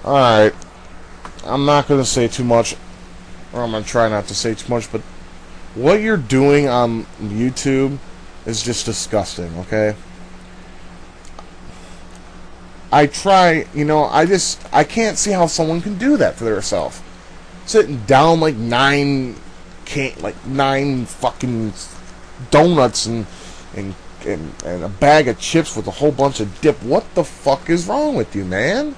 Alright. I'm not going to say too much, or I'm going to try not to say too much, but what you're doing on YouTube is just disgusting, okay? I try, I can't see how someone can do that to themselves. Sitting down like nine fucking donuts and a bag of chips with a whole bunch of dip. What the fuck is wrong with you, man?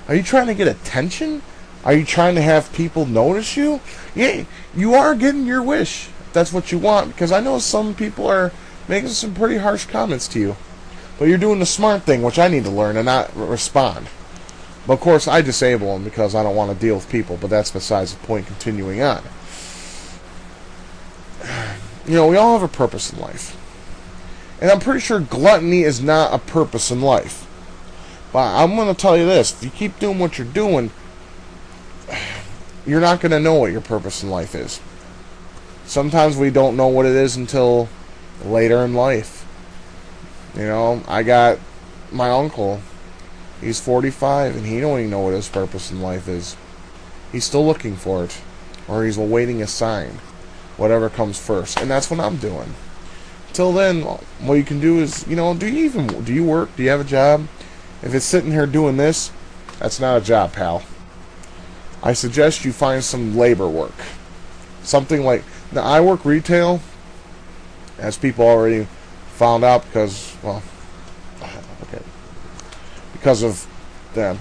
Are you trying to get attention? Are you trying to have people notice you? Yeah, you are getting your wish. If that's what you want, because I know some people are making some pretty harsh comments to you. But you're doing the smart thing, which I need to learn and not respond. But of course, I disable them because I don't want to deal with people, but that's besides the point. Continuing on. We all have a purpose in life. And I'm pretty sure gluttony is not a purpose in life. But I'm going to tell you this. If you keep doing what you're doing, you're not going to know what your purpose in life is. Sometimes we don't know what it is until later in life. I got my uncle. He's 45, and he don't even know what his purpose in life is. He's still looking for it. Or he's awaiting a sign. Whatever comes first. And that's what I'm doing. Till then, what you can do is, do you work? Do you have a job? If it's sitting here doing this, that's not a job, pal. I suggest you find some labor work. Something like, now I work retail, as people already found out because of the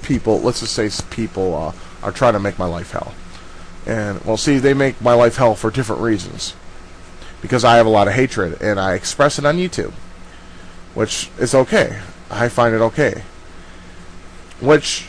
people, let's just say people are trying to make my life hell. And, well, see, they make my life hell for different reasons. Because I have a lot of hatred, and I express it on YouTube. Which is okay. I find it okay. But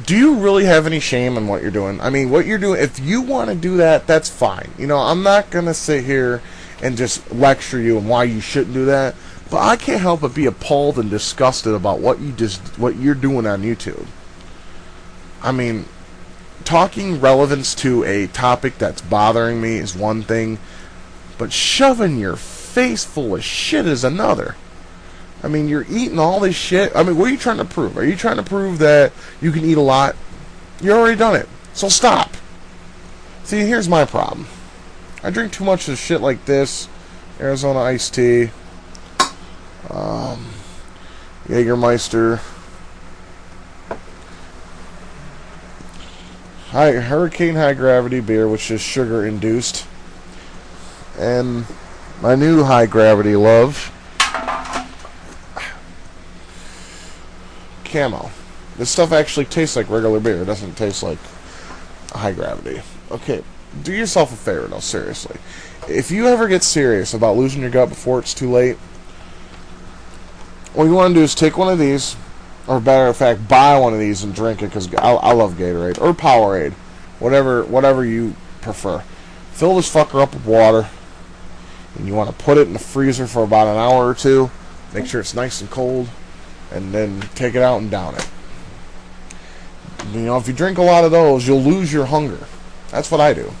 do you really have any shame in what you're doing? I mean, what you're doing, if you want to do that, that's fine. I'm not going to sit here and just lecture you on why you shouldn't do that. But I can't help but be appalled and disgusted about what you're doing on YouTube. I mean, talking relevance to a topic that's bothering me is one thing, but shoving your face full of shit is another. I mean, you're eating all this shit. I mean, what are you trying to prove? Are you trying to prove that you can eat a lot? You've already done it. So stop. See, here's my problem. I drink too much of shit like this. Arizona iced tea. Jägermeister. Hurricane High Gravity beer, which is sugar induced. And my new high gravity love. Camo. This stuff actually tastes like regular beer. It doesn't taste like high gravity. Okay, do yourself a favor, though, seriously. If you ever get serious about losing your gut before it's too late, what you want to do is take one of these, or better of fact, buy one of these and drink it, because I love Gatorade, or Powerade, whatever you prefer. Fill this fucker up with water, and you want to put it in the freezer for about an hour or two. Make sure it's nice and cold. And then take it out and down it. If you drink a lot of those, you'll lose your hunger. That's what I do.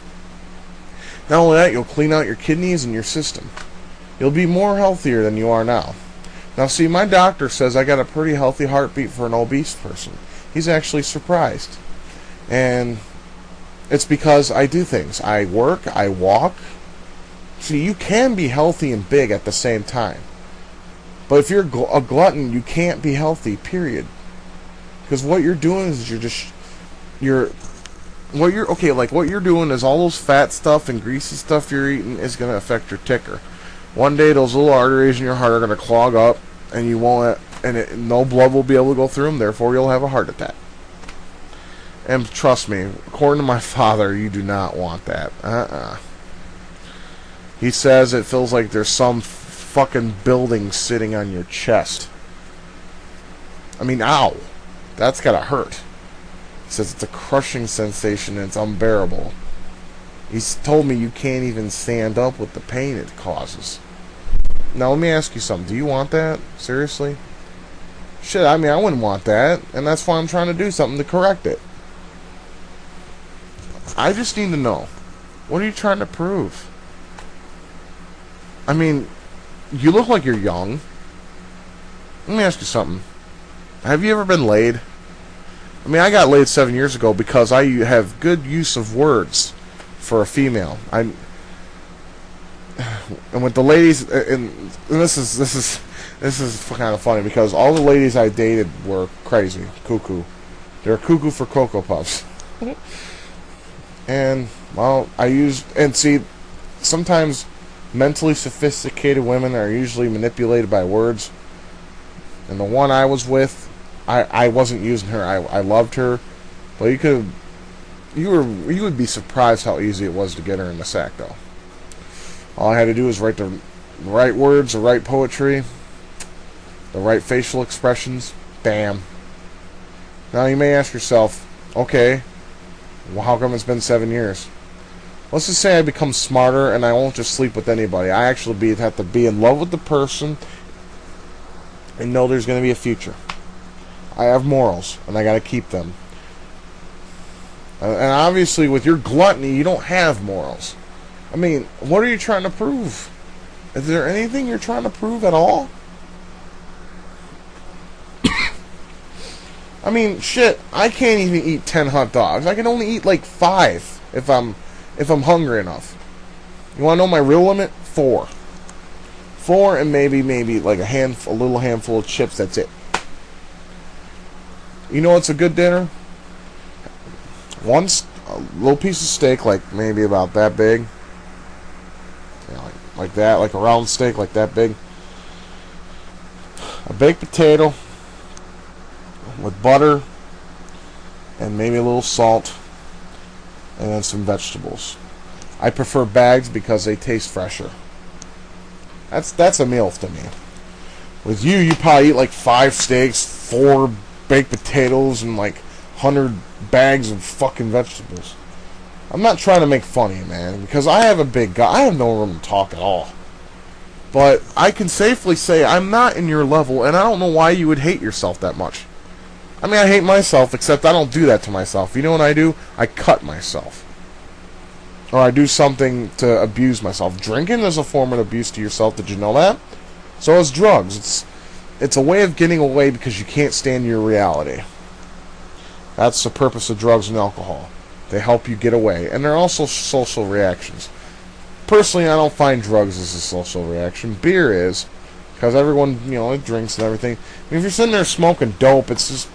Not only that, you'll clean out your kidneys and your system. You'll be more healthier than you are now. Now, see, my doctor says I got a pretty healthy heartbeat for an obese person. He's actually surprised. And it's because I do things. I work, I walk. See, you can be healthy and big at the same time. But if you're a glutton, you can't be healthy, period. Because what you're doing is what you're doing is all those fat stuff and greasy stuff you're eating is going to affect your ticker. One day, those little arteries in your heart are going to clog up, and no blood will be able to go through them, therefore you'll have a heart attack. And trust me, according to my father, you do not want that. He says it feels like there's some fucking building sitting on your chest. I mean, ow. That's gotta hurt. He says it's a crushing sensation and it's unbearable. He's told me you can't even stand up with the pain it causes. Now, let me ask you something. Do you want that? Seriously? Shit, I mean, I wouldn't want that. And that's why I'm trying to do something to correct it. I just need to know. What are you trying to prove? I mean, you look like you're young. Let me ask you something. Have you ever been laid? I mean, I got laid 7 years ago because I have good use of words for a female. And with the ladies, and this is kind of funny because all the ladies I dated were crazy, cuckoo. They're cuckoo for Cocoa Puffs. And well, see, sometimes mentally sophisticated women are usually manipulated by words. And the one I was with, I wasn't using her. I loved her, but you would be surprised how easy it was to get her in the sack, though. All I had to do was write the right words, the right poetry, the right facial expressions. Bam. Now you may ask yourself, okay, well, how come it's been 7 years? Let's just say I become smarter and I won't just sleep with anybody. I actually have to be in love with the person and know there's going to be a future. I have morals, and I got to keep them. And obviously, with your gluttony, you don't have morals. I mean, what are you trying to prove? Is there anything you're trying to prove at all? I mean, shit, I can't even eat 10 hot dogs. I can only eat like 5 if I'm hungry enough. You want to know my real limit? 4. 4 and maybe like a little handful of chips. That's it. You know what's a good dinner? A little piece of steak, like maybe about that big. You know, like that, like a round steak, like that big. A baked potato with butter and maybe a little salt, and then some vegetables. I prefer bags because they taste fresher. That's a meal to me. With you probably eat like 5 steaks, 4 baked potatoes, and like 100 bags of fucking vegetables. I'm not trying to make fun of you, man, because I have a big guy. I have no room to talk at all. But I can safely say I'm not in your level, and I don't know why you would hate yourself that much. I mean, I hate myself, except I don't do that to myself. You know what I do? I cut myself. Or I do something to abuse myself. Drinking is a form of abuse to yourself. Did you know that? So is drugs. It's a way of getting away because you can't stand your reality. That's the purpose of drugs and alcohol. They help you get away. And they're also social reactions. Personally, I don't find drugs as a social reaction. Beer is, because everyone, it drinks and everything. I mean, if you're sitting there smoking dope, it's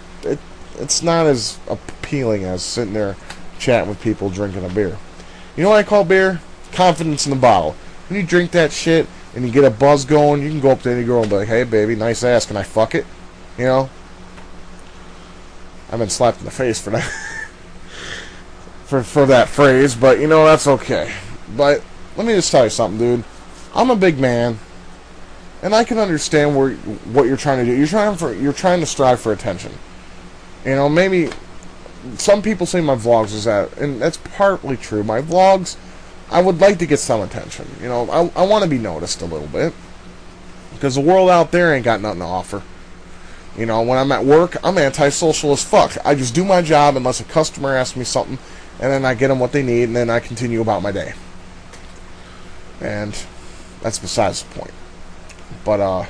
not as appealing as sitting there chatting with people drinking a beer. You know what I call beer? Confidence in the bottle. When you drink that shit and you get a buzz going, you can go up to any girl and be like, "Hey, baby, nice ass. Can I fuck it?" You know? I've been slapped in the face for that for that phrase, but that's okay. But let me just tell you something, dude. I'm a big man, and I can understand what you're trying to do. You're trying to strive for attention. Maybe some people say my vlogs is that, and that's partly true. My vlogs, I would like to get some attention. I want to be noticed a little bit, because the world out there ain't got nothing to offer. When I'm at work, I'm antisocial as fuck. I just do my job unless a customer asks me something, and then I get them what they need, and then I continue about my day. And that's besides the point. But,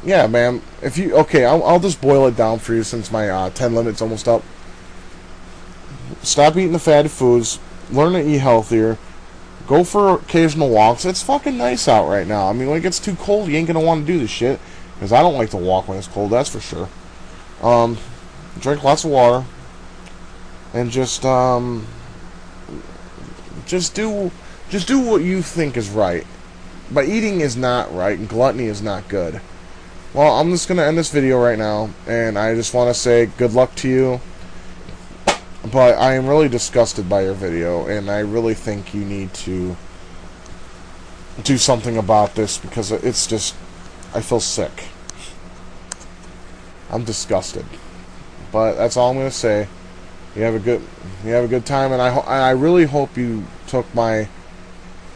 yeah, man, I'll just boil it down for you since my 10 limit's almost up. Stop eating the fatty foods. Learn to eat healthier. Go for occasional walks. It's fucking nice out right now. I mean, when it gets too cold, you ain't gonna want to do this shit. Because I don't like to walk when it's cold, that's for sure. Drink lots of water. And just do what you think is right. But eating is not right, and gluttony is not good. Well, I'm just going to end this video right now, and I just want to say good luck to you. But I am really disgusted by your video, and I really think you need to do something about this, because it's just, I feel sick. I'm disgusted. But that's all I'm going to say. You have a good time, and I really hope you took my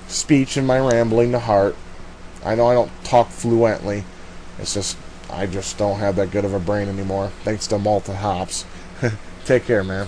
speech and my rambling to heart. I know I don't talk fluently. It's just, I just don't have that good of a brain anymore, thanks to malted hops. Take care, man.